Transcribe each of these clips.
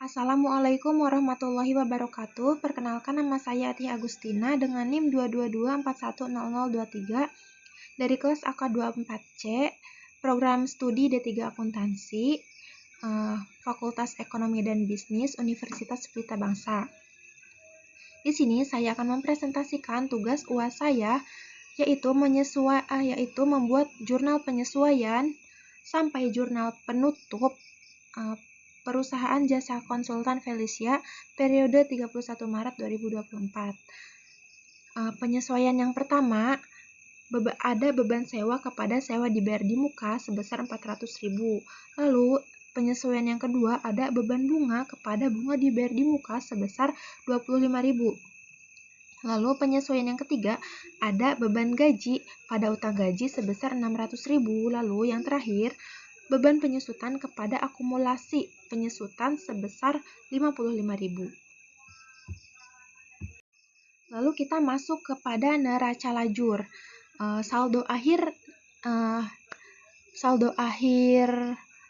Assalamualaikum warahmatullahi wabarakatuh. Perkenalkan, nama saya Ati Agustina dengan NIM 222410023 dari kelas AK24C, Program Studi D3 Akuntansi, Fakultas Ekonomi dan Bisnis, Universitas Pelita Bangsa. Di sini saya akan mempresentasikan tugas UAS saya, yaitu membuat jurnal penyesuaian sampai jurnal penutup Perusahaan Jasa Konsultan Felicia periode 31 Maret 2024. Penyesuaian yang pertama, ada beban sewa kepada sewa dibayar di muka sebesar 400.000. Lalu penyesuaian yang kedua, ada beban bunga kepada bunga dibayar di muka sebesar 25.000. Lalu penyesuaian yang ketiga, ada beban gaji pada utang gaji sebesar 600.000. Lalu yang terakhir, beban penyusutan kepada akumulasi penyusutan sebesar 55.000. Lalu kita masuk kepada neraca lajur. Saldo akhir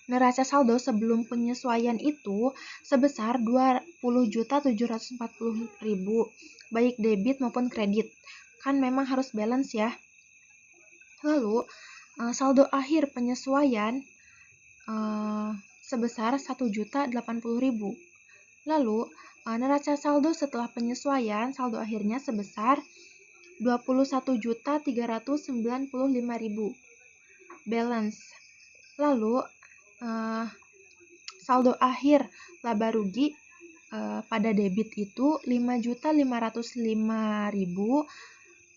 neraca saldo sebelum penyesuaian itu sebesar 20.740.000, baik debit maupun kredit. Kan memang harus balance ya. Lalu saldo akhir penyesuaian sebesar 1.080.000. Lalu neraca saldo setelah penyesuaian, saldo akhirnya sebesar 21.395.000. Balance. Lalu saldo akhir laba rugi pada debit itu 5.505.000,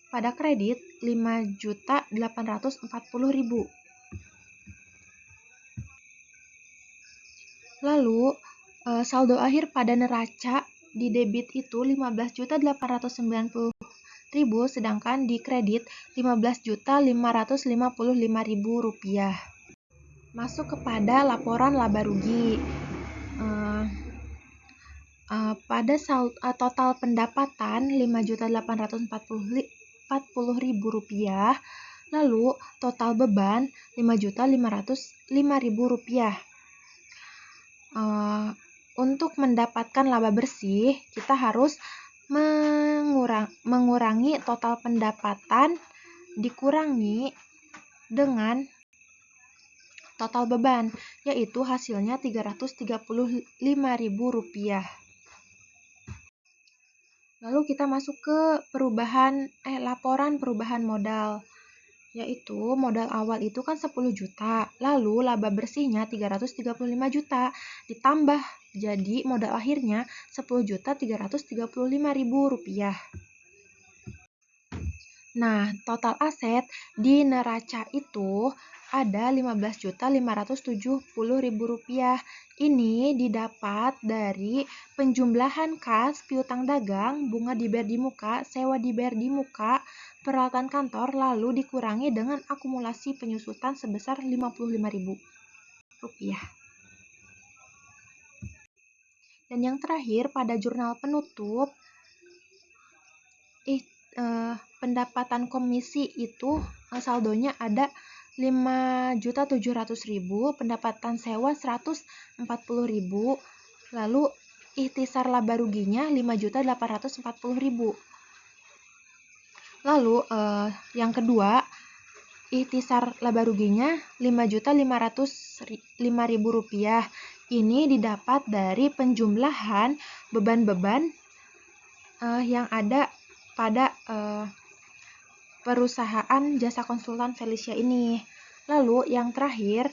pada kredit 5.840.000. Lalu saldo akhir pada neraca di debit itu 15.890.000, sedangkan di kredit 15.555.000 rupiah. Masuk kepada laporan laba rugi. Pada total pendapatan 5.840.000 rupiah, lalu total beban 5.505.000 rupiah. Untuk mendapatkan laba bersih, kita harus mengurangi total pendapatan dikurangi dengan total beban, yaitu hasilnya 335.000 rupiah. Lalu kita masuk ke laporan perubahan modal, yaitu modal awal itu kan 10 juta, lalu laba bersihnya 335 juta, ditambah jadi modal akhirnya 10.335.000 rupiah. Nah, total aset di neraca itu ada 15.570.000 rupiah. Ini didapat dari penjumlahan kas, piutang dagang, bunga dibayar di muka, sewa dibayar di muka, peralatan kantor, lalu dikurangi dengan akumulasi penyusutan sebesar 55.000 rupiah. Dan yang terakhir, pada jurnal penutup, pendapatan komisi itu saldonya ada 5.700.000, pendapatan sewa 140.000, lalu ikhtisar laba ruginya 5.840.000. Lalu yang kedua, ikhtisar laba ruginya 5.505.000 rupiah. Ini didapat dari penjumlahan beban-beban yang ada pada perusahaan jasa konsultan Felicia ini. Lalu yang terakhir,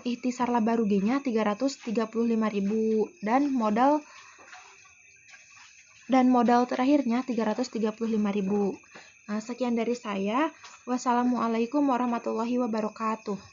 ikhtisar laba ruginya 335.000 dan modal terakhirnya 335.000. Sekian dari saya. Wassalamualaikum warahmatullahi wabarakatuh.